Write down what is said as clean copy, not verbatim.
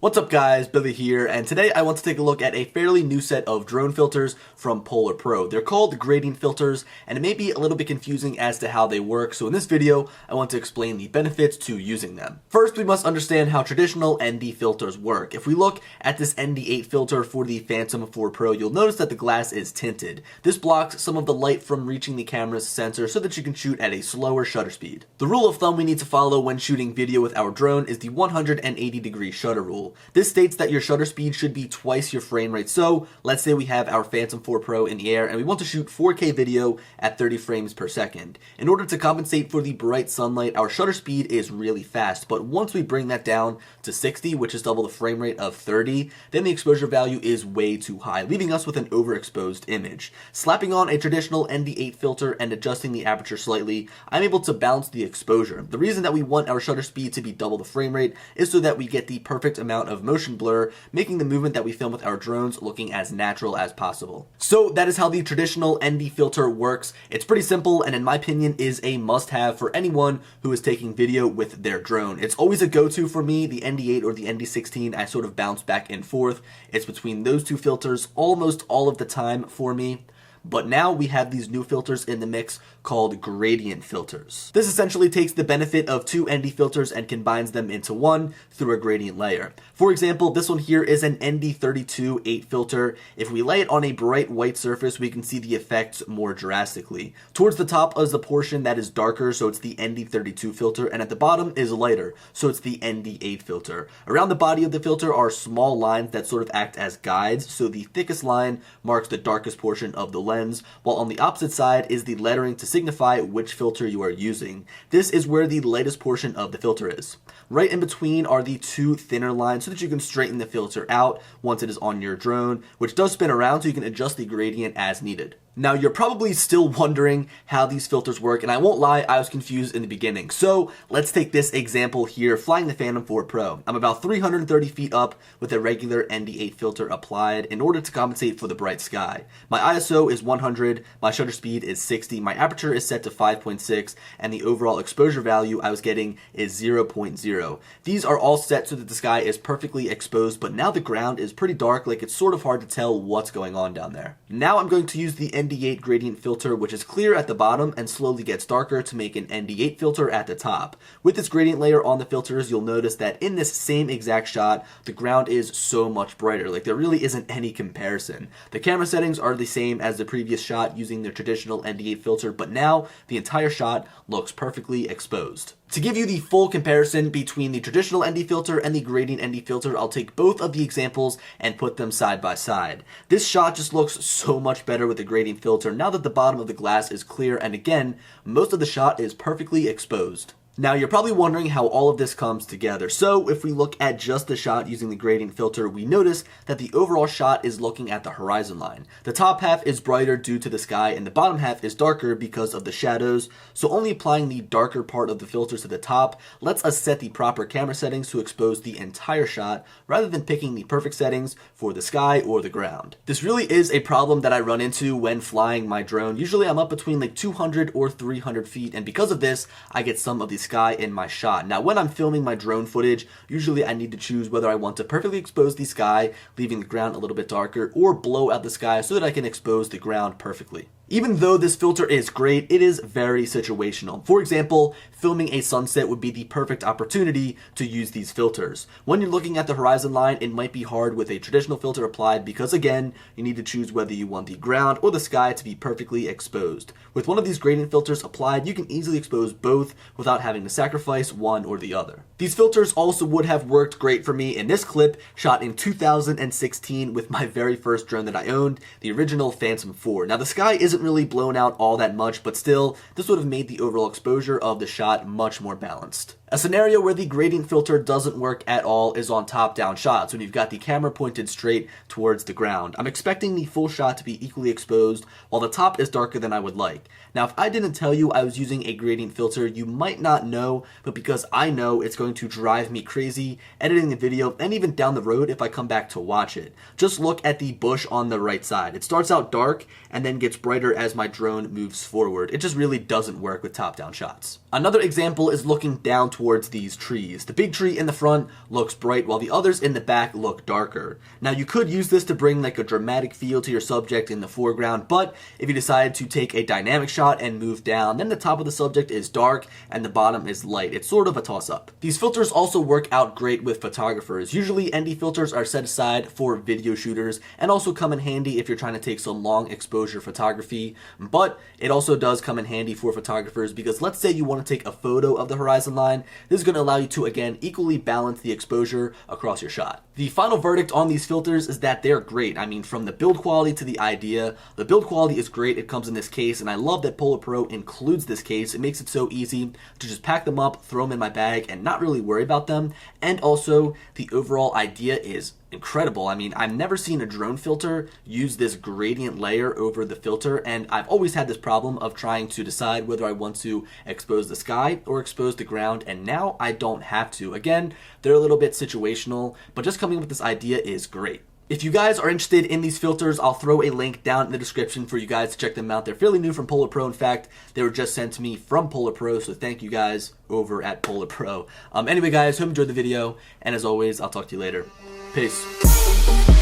What's up guys, Billy here, and today I want to take a look at a fairly new set of drone filters from PolarPro. They're called gradient filters, and it may be a little bit confusing as to how they work, so in this video, I want to explain the benefits to using them. First, we must understand how traditional ND filters work. If we look at this ND8 filter for the Phantom 4 Pro, you'll notice that the glass is tinted. This blocks some of the light from reaching the camera's sensor so that you can shoot at a slower shutter speed. The rule of thumb we need to follow when shooting video with our drone is the 180-degree shutter rule. This states that your shutter speed should be twice your frame rate. So let's say we have our Phantom 4 Pro in the air and we want to shoot 4K video at 30 frames per second. In order to compensate for the bright sunlight, our shutter speed is really fast, but once we bring that down to 60, which is double the frame rate of 30, then the exposure value is way too high, leaving us with an overexposed image. Slapping on a traditional ND8 filter and adjusting the aperture slightly, I'm able to balance the exposure. The reason that we want our shutter speed to be double the frame rate is so that we get the perfect amount of motion blur, making the movement that we film with our drones looking as natural as possible. So that is how the traditional ND filter works. It's pretty simple and in my opinion is a must-have for anyone who is taking video with their drone. It's always a go-to for me, the ND8 or the ND16. I sort of bounce back and forth. It's between those two filters almost all of the time for me. But now we have these new filters in the mix called gradient filters. This essentially takes the benefit of two ND filters and combines them into one through a gradient layer. For example, this one here is an ND32 8 filter. If we lay it on a bright white surface, we can see the effects more drastically. Towards the top is the portion that is darker, so it's the ND32 filter, and at the bottom is lighter, so it's the ND8 filter. Around the body of the filter are small lines that sort of act as guides, so the thickest line marks the darkest portion of the lens, while on the opposite side is the lettering to signify which filter you are using. This is where the lightest portion of the filter is. Right in between are the two thinner lines so that you can straighten the filter out once it is on your drone, which does spin around so you can adjust the gradient as needed. Now, you're probably still wondering how these filters work, and I won't lie, I was confused in the beginning. So let's take this example here, flying the Phantom 4 Pro. I'm about 330 feet up with a regular ND8 filter applied in order to compensate for the bright sky. My ISO is 100, my shutter speed is 60, my aperture is set to 5.6, and the overall exposure value I was getting is 0.0. These are all set so that the sky is perfectly exposed, but now the ground is pretty dark, like it's sort of hard to tell what's going on down there. Now I'm going to use the ND8 gradient filter, which is clear at the bottom and slowly gets darker to make an ND8 filter at the top. With this gradient layer on the filters, you'll notice that in this same exact shot, the ground is so much brighter. Like, there really isn't any comparison. The camera settings are the same as the previous shot using their traditional ND8 filter, but now the entire shot looks perfectly exposed. To give you the full comparison between the traditional ND filter and the gradient ND filter, I'll take both of the examples and put them side by side. This shot just looks so much better with the gradient filter now that the bottom of the glass is clear, and again, most of the shot is perfectly exposed. Now, you're probably wondering how all of this comes together. So if we look at just the shot using the gradient filter, we notice that the overall shot is looking at the horizon line. The top half is brighter due to the sky and the bottom half is darker because of the shadows. So only applying the darker part of the filter to the top lets us set the proper camera settings to expose the entire shot rather than picking the perfect settings for the sky or the ground. This really is a problem that I run into when flying my drone. Usually I'm up between like 200 or 300 feet, and because of this, I get some of these sky in my shot. Now, when I'm filming my drone footage, usually I need to choose whether I want to perfectly expose the sky, leaving the ground a little bit darker, or blow out the sky so that I can expose the ground perfectly. Even though this filter is great, it is very situational. For example, filming a sunset would be the perfect opportunity to use these filters. When you're looking at the horizon line, it might be hard with a traditional filter applied because, again, you need to choose whether you want the ground or the sky to be perfectly exposed. With one of these gradient filters applied, you can easily expose both without having to sacrifice one or the other. These filters also would have worked great for me in this clip shot in 2016 with my very first drone that I owned, the original Phantom 4. Now, the sky isn't really blown out all that much, but still, this would have made the overall exposure of the shot much more balanced. A scenario where the gradient filter doesn't work at all is on top-down shots, when you've got the camera pointed straight towards the ground. I'm expecting the full shot to be equally exposed, while the top is darker than I would like. Now, if I didn't tell you I was using a gradient filter, you might not know, but because I know, it's going to drive me crazy editing the video, and even down the road if I come back to watch it. Just look at the bush on the right side. It starts out dark, and then gets brighter as my drone moves forward. It just really doesn't work with top-down shots. Another example is looking down towards towards these trees. The big tree in the front looks bright while the others in the back look darker. Now you could use this to bring like a dramatic feel to your subject in the foreground, but if you decide to take a dynamic shot and move down, then the top of the subject is dark and the bottom is light. It's sort of a toss-up. These filters also work out great with photographers. Usually ND filters are set aside for video shooters and also come in handy if you're trying to take some long exposure photography, but it also does come in handy for photographers because let's say you want to take a photo of the horizon line. This is going to allow you to again equally balance the exposure across your shot. The final verdict on these filters is that they're great. I mean, from the build quality to the idea, the build quality is great. It comes in this case, and I love that PolarPro includes this case. It makes it so easy to just pack them up, throw them in my bag, and not really worry about them. And also, the overall idea is incredible. I mean, I've never seen a drone filter use this gradient layer over the filter, and I've always had this problem of trying to decide whether I want to expose the sky or expose the ground, and now I don't have to. Again, they're a little bit situational, but just coming up with this idea is great. If you guys are interested in these filters, I'll throw a link down in the description for you guys to check them out. They're fairly new from PolarPro. In fact, they were just sent to me from PolarPro, so thank you guys over at PolarPro. Anyway, guys, hope you enjoyed the video, and as always, I'll talk to you later. Peace.